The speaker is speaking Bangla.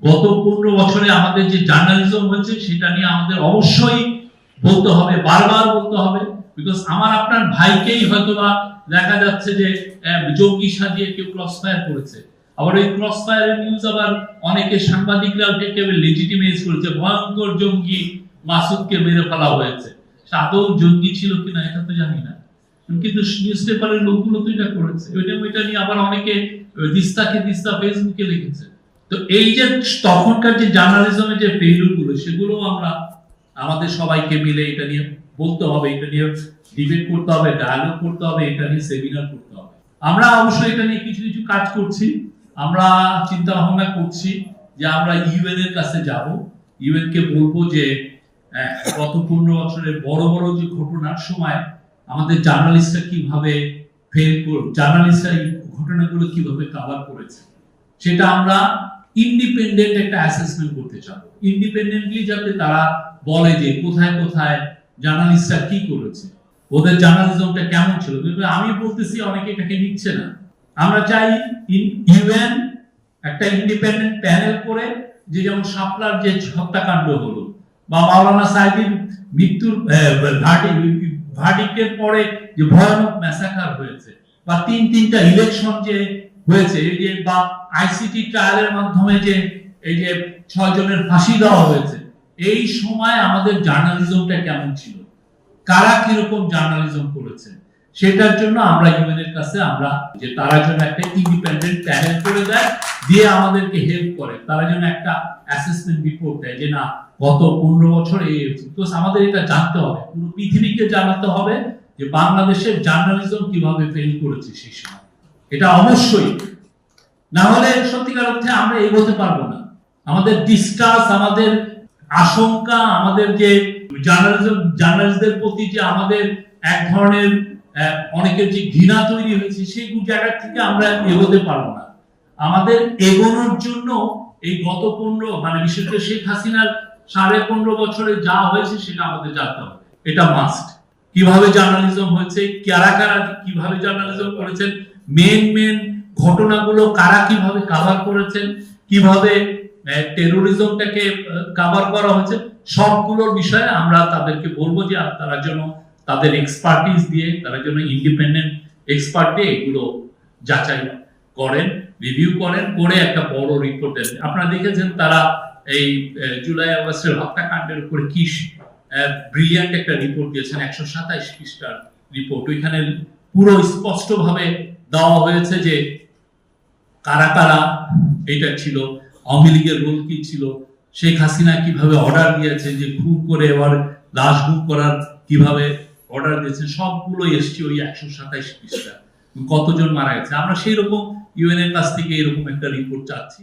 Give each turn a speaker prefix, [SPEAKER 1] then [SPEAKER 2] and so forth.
[SPEAKER 1] গত 15 বছরে আমাদের যে জার্নালিজম হয়েছে সেটা নিয়ে আমাদের অবশ্যই বলতে হবে, বারবার বলতে হবে। বিকজ আমার আপনার ভাইকেই হয়তোবা দেখা যাচ্ছে যে জঙ্গি সাজিয়ে কেউ ক্রস ফায়ার করেছে, আবার ওই ক্রস ফায়ারের নিউজ আবার অনেকে সাংবাদিকরাও একেবারে লেজিটিমাইজ করেছে, ভয়ঙ্কর জঙ্গি মাসুদকে মেরে ফেলা হয়েছে। আদৌ জঙ্গি ছিল কিনা এটা তো জানি না, কিন্তু নিউজ পেপারের লোকগুলো তো এটা করেছে। ওইটা নিয়ে আবার অনেকে দিস্তা ফেসবুকে লিখেছে। তো এই যে তখনকার যে জার্নালিজমের যে ফেইলিউর গুলো, সেগুলো আমরা আমাদের সবাইকে মিলে এটা নিয়ে বলতে হবে, এটা নিয়ে ডিবেট করতে হবে, ডায়ালগ করতে হবে, এটা নিয়ে সেমিনার করতে হবে। আমরা অবশ্যই এটা নিয়ে কিছু কিছু কাজ করছি। আমরা চিন্তা ভাবনা করছি যে আমরা ইউএন এর কাছে যাব, ইউএন কে বলবো যে গত 15 বছরের বড় বড় যে ঘটনার সময় আমাদের জার্নালিস্টরা কিভাবে ফেল করে, জার্নালিস্টরা এই ঘটনাগুলো কিভাবে কভার করেছে, সেটা আমরা ইন্ডিপেন্ডেন্ট একটা অ্যাসেসমেন্ট করতে চাবো। ইন্ডিপেন্ডেন্টলি যাতে তারা বলে যে কোথায় কোথায় জার্নালিস্টরা কি করেছে, ওদের জার্নালিজমটা কেমন ছিল। কিন্তু আমি বলতেছি অনেকে এটাকে নিচ্ছে না। আমরা চাই ইউএন একটা ইন্ডিপেন্ডেন্ট প্যানেল করে, যে যেমন শাপলার যে হত্যাকাণ্ড হলো বা মাওলানা সাইদির মৃত্যুর ভার্ডিক্টের পরে যে ভয়ানক ম্যাসাকার হয়েছে, বা তিনটা ইলেকশন যে হয়েছে, এই যে বা আইসিটি ট্রায়ালের মাধ্যমে যে এই যে 6 জনের ফাঁসি দেওয়া হয়েছে, এই সময় আমাদের জার্নালিজমটা কেমন ছিল, কারা কিরকম জার্নালিজম করেছে, সেটার জন্য আমরা ইউএনের কাছে আমরা যে তারা জন্য একটা ইন্ডিপেন্ডেন্ট প্যানেল করে দেয়, দিয়ে আমাদেরকে হেল্প করে, তারা জন্য একটা অ্যাসেসমেন্ট রিপোর্ট দেয় যে না গত 15 বছর এই আমাদের এটা জানতে হবে, পুরো পৃথিবীকে জানাতে হবে যে বাংলাদেশের জার্নালিজম কিভাবে ফেল করেছে সেই সময়। এটা অবশ্যই, না হলে সত্যিকার অর্থে আমরা এগোতে পারবো না। আমাদের ডিস্ট্রাস্ট, আমাদের আশঙ্কা, আমাদের যে জার্নালিস্টদের প্রতি যে আমাদের এক ধরনের অনেকের যে ঘৃণা তৈরি হয়েছে, সেই জায়গা থেকে আমরা এগোতে পারবো না। আমাদের এগোনোর জন্য এই গত 15 বিশেষ করে শেখ হাসিনার 15.5 বছরে যা হয়েছে সেটা আমাদের জানতে হবে, এটা মাস্ট। কিভাবে জার্নালিজম হয়েছে, কারা কারা কিভাবে জার্নালিজম করেছেন, মেন ঘটনাগুলো কারা কিভাবে কভার করেছেন, কিভাবে টেরোরিজমটাকে কভার করা হয়েছে, সবগুলোর বিষয়ে আমরা তাদেরকে বলবো যে তারা যেন তাদের এক্সপার্টিস দিয়ে, তারা যেন ইন্ডিপেন্ডেন্ট এক্সপার্ট দিয়ে এগুলো যাচাই করেন, রিভিউ করেন, করে একটা বড় রিপোর্ট দেন। আপনারা দেখেছেন তারা এই জুলাই আগস্টের হত্যাকাণ্ডের উপরে কি ব্রিলিয়ান্ট একটা রিপোর্ট দিয়েছেন, 127 পৃষ্ঠার রিপোর্ট। ওইখানে পুরো স্পষ্টভাবে দেওয়া হয়েছে যে কারা কারা এটা ছিল, আওয়ামী লীগের রোল কি ছিল, শেখ হাসিনা কিভাবে অর্ডার দিয়েছে যে খুন করে এবার লাশ গুম করার কিভাবে অর্ডার দিয়েছে, সবগুলো এসছে ওই 127 পৃষ্ঠা। কতজন মারা গেছে, আমরা সেই রকম ইউএন এর কাছ থেকে এরকম একটা রিপোর্ট চাচ্ছি।